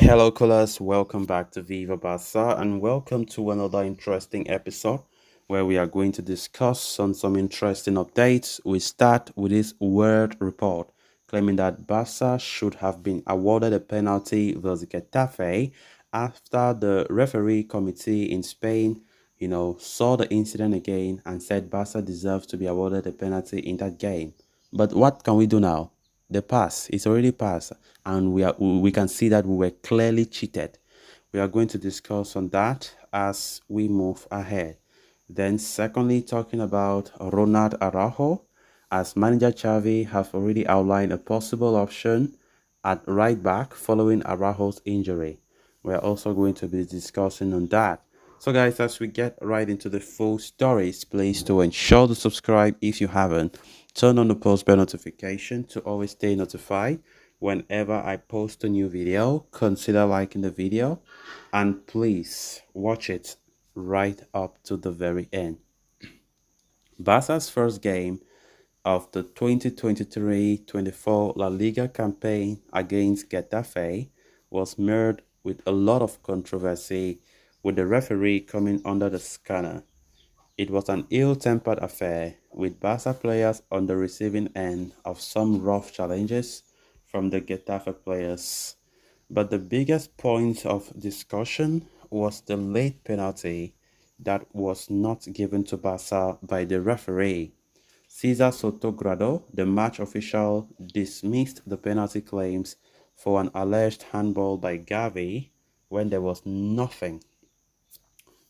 Hello, callers. Welcome back to Viva Barca and welcome to another interesting episode where we are going to discuss on some interesting updates. We start with this word report claiming that Barca should have been awarded a penalty versus Getafe after the referee committee in Spain, saw the incident again and said Barca deserves to be awarded a penalty in that game. But what can we do now? The pass is already passed, and we can see that we were clearly cheated. We are going to discuss on that as we move ahead. Then secondly, talking about Ronald Araujo, as manager Xavi have already outlined a possible option at right back following Araujo's injury. We are also going to be discussing on that. So guys, as we get right into the full stories, please do ensure to subscribe if you haven't. Turn on the post bell notification to always stay notified whenever I post a new video. Consider liking the video and please watch it right up to the very end. Barca's first game of the 2023-24 La Liga campaign against Getafe was marred with a lot of controversy, with the referee coming under the scanner. It was an ill-tempered affair, with Barca players on the receiving end of some rough challenges from the Getafe players. But the biggest point of discussion was the late penalty that was not given to Barca by the referee. Cesar Sotogrado, the match official, dismissed the penalty claims for an alleged handball by Xavi when there was nothing.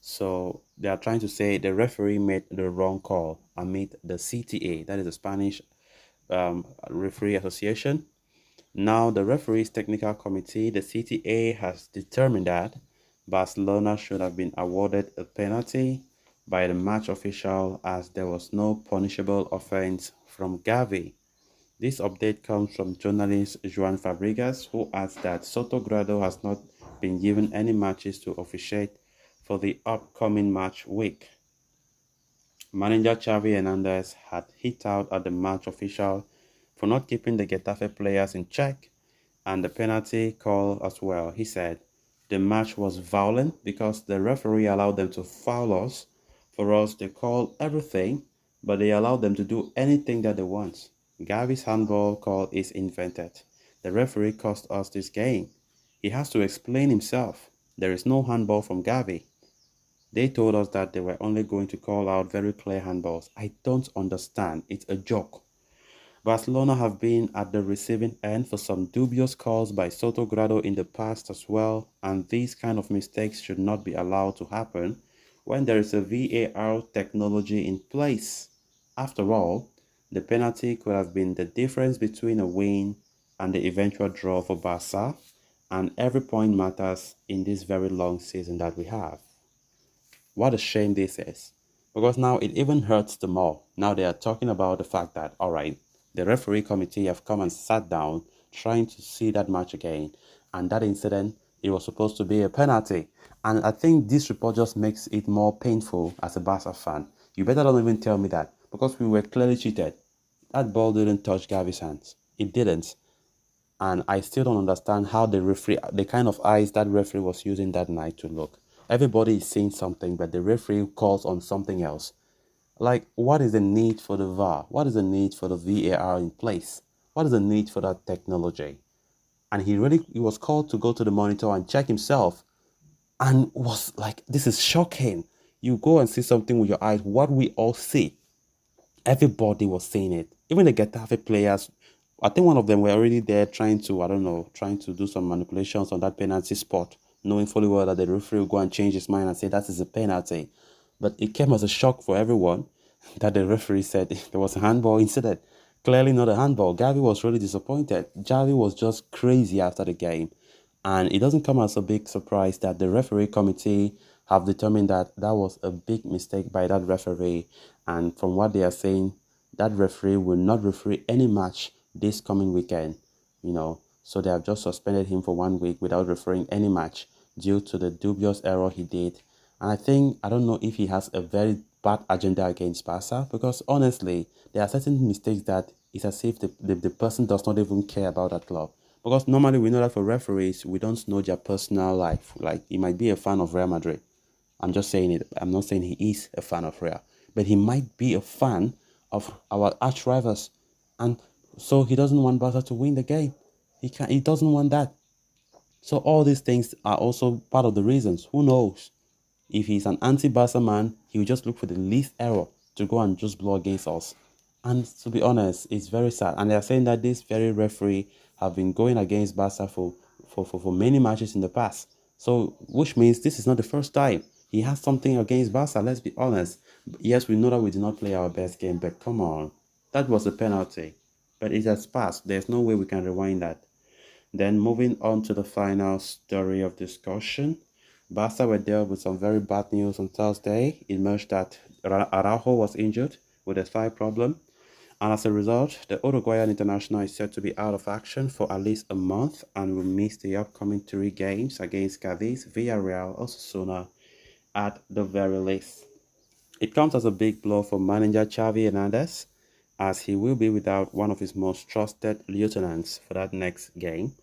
So they are trying to say the referee made the wrong call amid the CTA, that is the Spanish Referee Association. Now the referees technical committee, the CTA, has determined that Barcelona should have been awarded a penalty by the match official as there was no punishable offense from Xavi. This update comes from journalist Joan Fabregas, who adds that Sotogrado has not been given any matches to officiate for the upcoming match week. Manager Xavi Hernandez had hit out at the match official for not keeping the Getafe players in check and the penalty call as well. He said, the match was violent because the referee allowed them to foul us. For us, they call everything, but they allow them to do anything that they want. Gavi's handball call is invented. The referee cost us this game. He has to explain himself. There is no handball from Gavi. They told us that they were only going to call out very clear handballs. I don't understand. It's a joke. Barcelona have been at the receiving end for some dubious calls by Sotogrado in the past as well, and these kind of mistakes should not be allowed to happen when there is a VAR technology in place. After all, the penalty could have been the difference between a win and the eventual draw for Barca, and every point matters in this very long season that we have. What a shame this is. Because now it even hurts them all. Now they are talking about the fact that, all right, the referee committee have come and sat down trying to see that match again. And that incident, it was supposed to be a penalty. And I think this report just makes it more painful as a Barca fan. You better don't even tell me that. Because we were clearly cheated. That ball didn't touch Gavi's hands. It didn't. And I still don't understand how the kind of eyes that referee was using that night to look. Everybody is seeing something, but the referee calls on something else. Like, what is the need for the VAR? What is the need for the VAR in place? What is the need for that technology? And he was called to go to the monitor and check himself, and was like, this is shocking. You go and see something with your eyes, what we all see. Everybody was seeing it. Even the Getafe players, I think one of them were already there trying to do some manipulations on that penalty spot, knowing fully well that the referee will go and change his mind and say that is a penalty. But it came as a shock for everyone that the referee said there was a handball incident. Clearly not a handball. Gavi was really disappointed. Xavi was just crazy after the game. And it doesn't come as a big surprise that the referee committee have determined that that was a big mistake by that referee. And from what they are saying, that referee will not referee any match this coming weekend. So they have just suspended him for 1 week without refereeing any match due to the dubious error he did. And I don't know if he has a very bad agenda against Barca, because honestly, there are certain mistakes that it's as if the person does not even care about that club. Because normally we know that for referees, we don't know their personal life. Like, he might be a fan of Real Madrid. I'm just saying it. I'm not saying he is a fan of Real, but he might be a fan of our arch rivals, and so he doesn't want Barca to win the game. He can. He doesn't want that. So all these things are also part of the reasons. Who knows? If he's an anti-Barca man, he will just look for the least error to go and just blow against us. And to be honest, it's very sad. And they are saying that this very referee have been going against Barca for many matches in the past. So, which means this is not the first time he has something against Barca, let's be honest. Yes, we know that we did not play our best game, but come on. That was a penalty. But it has passed. There's no way we can rewind that. Then moving on to the final story of discussion. Barca were dealt with some very bad news on Thursday. It emerged that Araujo was injured with a thigh problem, and as a result, the Uruguayan international is said to be out of action for at least a month and will miss the upcoming 3 games against Cadiz, Villarreal, Osasuna at the very least. It comes as a big blow for manager Xavi Hernandez, as he will be without one of his most trusted lieutenants for that next game.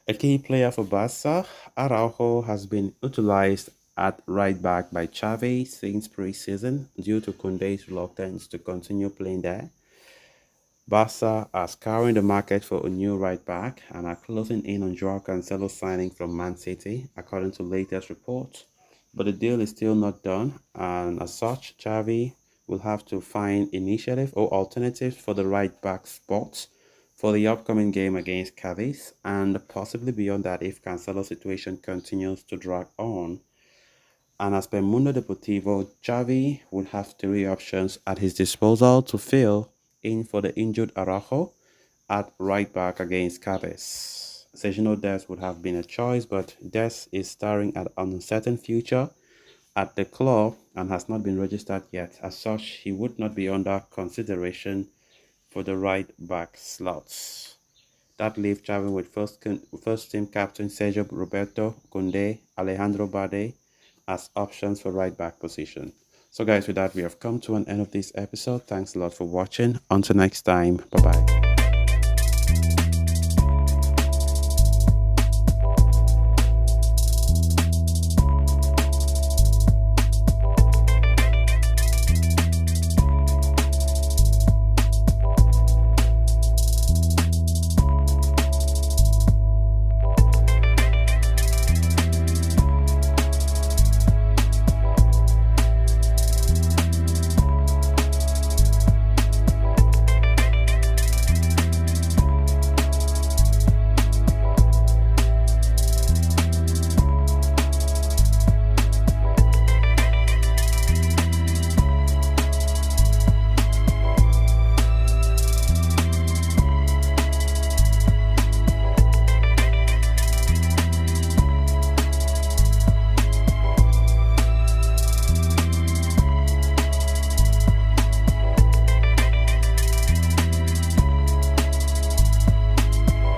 A key player for Barca, Araujo has been utilized at right back by Xavi since pre-season due to Koundé's reluctance to continue playing there. Barca are scouring the market for a new right back and are closing in on Joao Cancelo's signing from Man City, according to latest reports. But the deal is still not done, and as such, Xavi will have to find initiative or alternatives for the right back spot for the upcoming game against Cadiz, and possibly beyond that if Cancelo's situation continues to drag on. And as per Mundo Deportivo, Xavi would have 3 options at his disposal to fill in for the injured Araujo at right back against Cadiz. Sergio Dest would have been a choice, but Dest is staring at an uncertain future at the club and has not been registered yet. As such, he would not be under consideration for the right back slots. That leaves Xavi with first team captain Sergio Roberto, Koundé, Alejandro Bade as options for right back position. So guys, with that, we have come to an end of this episode. Thanks a lot for watching. Until next time, bye bye.